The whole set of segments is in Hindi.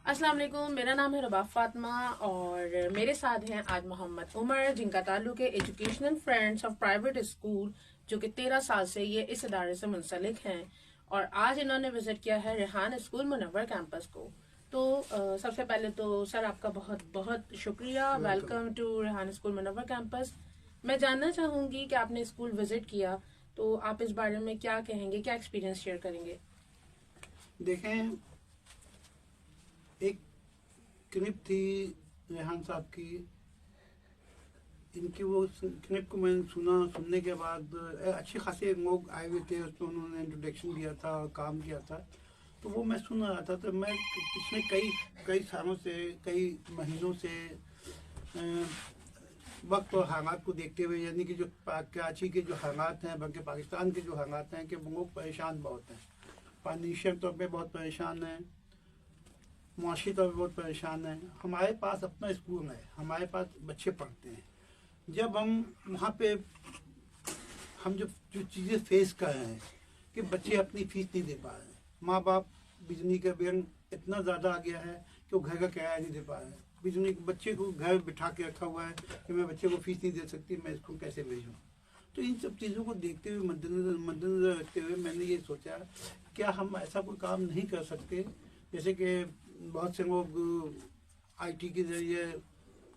अस्सलाम वालेकुम, मेरा नाम है रबाब फातिमा और मेरे साथ हैं आज मोहम्मद उमर, जिनका ताल्लुक है educational friends of private school, जो कि 13 साल से ये इस इदारे से मुंसलिक हैं। और आज इन्होंने विजिट किया है रेहान स्कूल मुनव्वर कैंपस को। तो सबसे पहले तो सर आपका बहुत बहुत शुक्रिया। Welcome. Welcome to Rehan school Munawwar campus. मैं जानना चाहूंगी कि आपने स्कूल विजिट किया तो आप इस बारे में क्या कहेंगे, क्या एक्सपीरियंस शेयर करेंगे? देखें, एक क्लिप थी रेहान साहब की। इनकी वो क्लिप को मैंने सुनने के बाद अच्छे खासे लोग आए हुए थे, उसमें उन्होंने इंट्रोडक्शन दिया था और काम किया था। तो वो मैं सुन रहा था, तो मैं पिछले कई कई सालों से, कई महीनों से वक्त और हालात को देखते हुए, यानी कि जो कराची के जो हालात हैं, बल्कि पाकिस्तान के जो हालात हैं, कि वो लोग परेशान बहुत हैं। फाइनेंशियल तौर पे बहुत परेशान हैं, मुआशी तौर पर बहुत परेशान है। हमारे पास अपना स्कूल है, हमारे पास बच्चे पढ़ते हैं। जब हम वहाँ पे हम जो जो चीज़ें फेस कर रहे हैं कि बच्चे अपनी फीस नहीं दे पा रहे हैं, माँ बाप बिजली का बिल इतना ज़्यादा आ गया है कि वो घर का किराया नहीं दे पा रहे हैं। बिजली बच्चे को घर बिठा के रखा हुआ है कि मैं बच्चे को फीस नहीं दे सकती, मैं स्कूल कैसे भेजूँ। तो इन सब चीज़ों को देखते हुए, मद्देनज़र रखते हुए मैंने ये सोचा, क्या हम ऐसा कोई काम नहीं कर सकते, जैसे कि बहुत से लोग आईटी के ज़रिए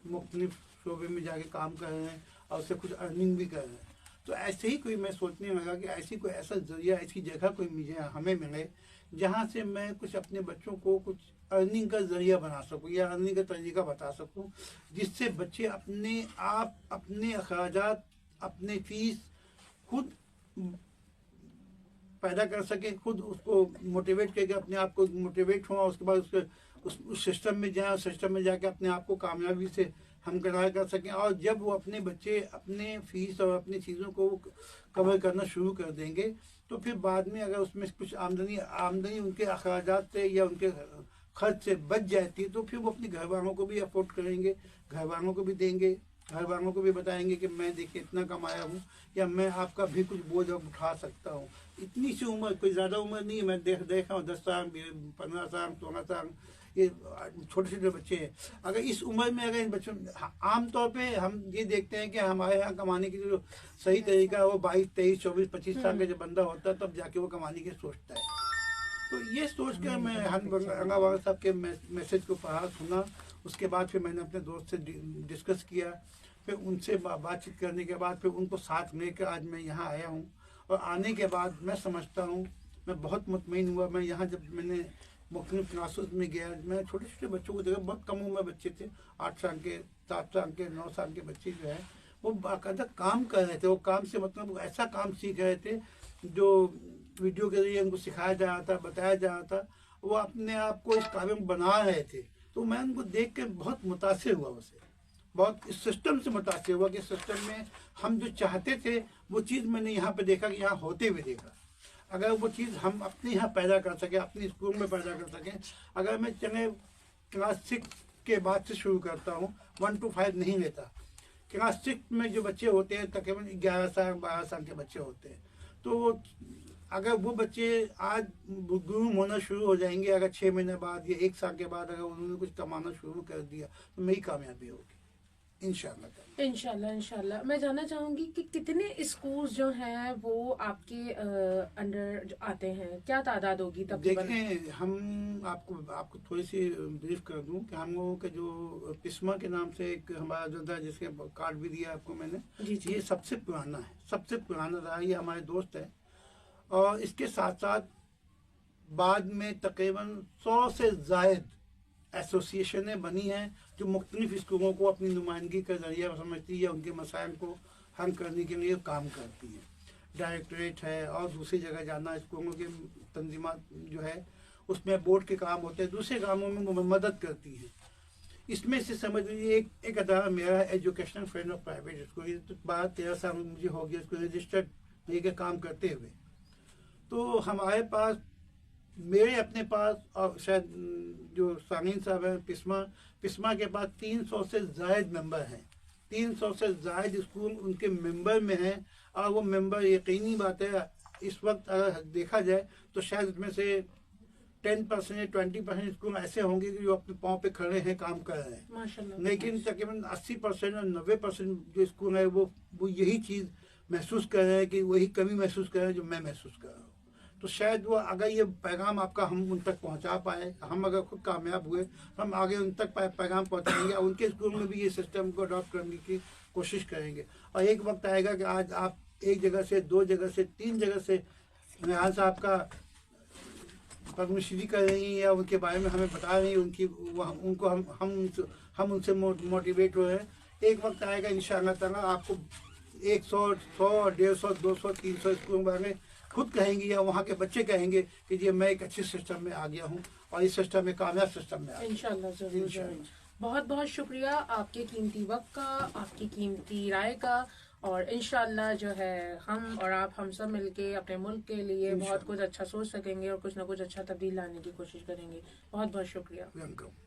मुख्तलिफ शोबे में जाके काम कर रहे हैं और उससे कुछ अर्निंग भी कर रहे हैं। तो ऐसे ही कोई मैं सोचने लगा कि ऐसी कोई ऐसा ज़रिया, ऐसी जगह कोई मुझे हमें मिले जहाँ से मैं कुछ अपने बच्चों को कुछ अर्निंग का ज़रिया बना सकूँ या अर्निंग का तरीका बता सकूँ, जिससे बच्चे अपने आप अपने अखराजात, अपने फीस खुद पैदा कर सकें, खुद उसको मोटिवेट करके अपने आप को मोटिवेट हों, उसके बाद उसके उस सिस्टम में जाएं, सिस्टम में जाके अपने आप को कामयाबी से हम कर सकें। और जब वो अपने बच्चे अपने फीस और अपनी चीज़ों को कवर करना शुरू कर देंगे, तो फिर बाद में अगर उसमें कुछ आमदनी आमदनी उनके अखराजात से या उनके खर्च से बच जाती है, तो फिर वो अपने घर वालों को भी अफोर्ड करेंगे, घर वालों को भी देंगे, घर वालों को भी बताएंगे कि मैं देखिए इतना कमाया हूँ, या मैं आपका भी कुछ बोझ अब उठा सकता हूँ। इतनी सी उम्र, कोई ज़्यादा उम्र नहीं है, मैं देखा हूँ 10 साल, 15 साल, 16 साल, ये छोटे छोटे बच्चे हैं। अगर इस उम्र में अगर इन बच्चों, आम तौर पे हम ये देखते हैं कि हमारे यहाँ कमाने की जो सही तरीका है वो 22, 23, 24, 25 साल का जब बंदा होता है, तब जाके वो कमाने की सोचता है। तो ये सोच कर मैं अंगावाला साहब के मैसेज को पढ़ा, सुना। उसके बाद फिर मैंने अपने दोस्त से डिस्कस किया, फिर उनसे बातचीत करने के बाद फिर उनको साथ लेकर आज मैं यहाँ आया हूँ। और आने के बाद मैं समझता हूँ, मैं बहुत मुतमईन हुआ। मैं यहाँ जब मैंने मुख्तलिफ क्लासेस में गया, मैं छोटे छोटे बच्चों को देखा, बहुत कम उम्र बच्चे थे, 8 साल के, 7 साल के, 9 साल के बच्चे जो है वो बाकायदा काम कर रहे थे। वो काम से मतलब वो ऐसा काम सीख रहे थे जो वीडियो के जरिए उनको सिखाया जा रहा था, बताया जा रहा था, वो अपने आप को इस काबिल बना रहे थे। तो मैं उनको देख के बहुत मुतासिर हुआ, उसे बहुत इस सिस्टम से मुतासिर हुआ कि सिस्टम में हम जो चाहते थे वो चीज़ मैंने यहाँ पे देखा कि यहाँ होते हुए देखा। अगर वो चीज़ हम अपने यहाँ पैदा कर सकें, अपने स्कूल में पैदा कर सकें। अगर मैं चले क्लास 6 के बाद से शुरू करता हूँ, 1 to 5 नहीं लेता। क्लास 6 में जो बच्चे होते हैं तकरीबन 11 साल 12 साल के बच्चे होते हैं, तो अगर वो बच्चे आज ग्रूम होना शुरू हो जाएंगे, अगर 6 महीने बाद या 1 साल के बाद अगर उन्होंने कुछ कमाना शुरू कर दिया, तो मेरी कामयाबी होगी इंशाल्लाह। इंशाल्लाह इंशाल्लाह। मैं जानना चाहूंगी कि कितने स्कूल्स जो हैं वो आपके अंडर आते हैं, क्या तादाद होगी तकरीबन? देखें, हम आपको आपको थोड़ी सी ब्रीफ कर दूं कि हम लोगों के जो पिस्मा के नाम से एक हमारा जो था, जिसके कार्ड भी दिया आपको मैंने, जी जी। ये सबसे पुराना है, सबसे पुराना रहा। ये हमारे दोस्त है। और इसके साथ साथ बाद में तकरीबन 100 से ज़ायद एसोसिएशनें बनी हैं जो मुख्तलिफ स्कूलों को अपनी नुमाइंदगी का जरिया समझती है या उनके मसाइल को हल करने के लिए काम करती है। डायरेक्टरेट है और दूसरी जगह जाना, स्कूलों के तंजीमात जो है उसमें बोर्ड के काम होते हैं, दूसरे कामों में वो मदद करती है। इसमें से समझ लीजिए एक अदारा मेरा educational friend of private school, तो 12-13 साल मुझे हो गया इसको रजिस्टर्ड लेके काम करते हुए। तो हमारे पास, मेरे अपने पास और शायद जो सामीन साहब हैं पिस्मा के पास 300 से ज़ायद मेंबर हैं। 300 से ज़ायद स्कूल उनके मेंबर में हैं। और वो मेंबर, यकीनी बात है, इस वक्त अगर देखा जाए तो शायद उसमें से 10% या 20% स्कूल ऐसे होंगे कि जो अपने पाँव पे खड़े हैं, काम कर रहे हैं। माशाल्लाह। लेकिन तकरीबन 80% और 90% जो स्कूल है वो यही चीज़ महसूस कर रहे हैं कि वही कमी महसूस कर रहे हैं जो मैं महसूस कर रहा हूँ। तो शायद वो अगर ये पैगाम आपका हम उन तक पहुंचा पाए, हम अगर खुद कामयाब हुए, हम आगे उन तक पैगाम पहुंचाएंगे, उनके स्कूल में भी ये सिस्टम को अडॉप्ट करने की कोशिश करेंगे। और एक वक्त आएगा कि आज आप एक जगह से, 2 जगह से, 3 जगह से निहाल साहब का पद्मश्री कर रही हैं या उनके बारे में हमें बता रही हैं, उनको हम उनसे मोटिवेट हो रहे हैं। एक वक्त आएगा इंशाअल्लाह ताला आपको 100, 100, 150, 200, 300 स्कूलों के बारे में खुद कहेंगे या वहाँ के बच्चे कहेंगे कि जी मैं एक अच्छे सिस्टम में आ गया हूँ और इस सिस्टम में, कामयाब सिस्टम में आ गया। इंशाल्लाह जरूर जरूर। बहुत बहुत शुक्रिया आपके कीमती वक्त का, आपकी कीमती राय का। और इंशाल्लाह जो है हम और आप, हम सब मिलके अपने मुल्क के लिए बहुत कुछ अच्छा सोच सकेंगे और कुछ ना कुछ अच्छा तब्दील लाने की कोशिश करेंगे। बहुत बहुत शुक्रिया। वेलकम।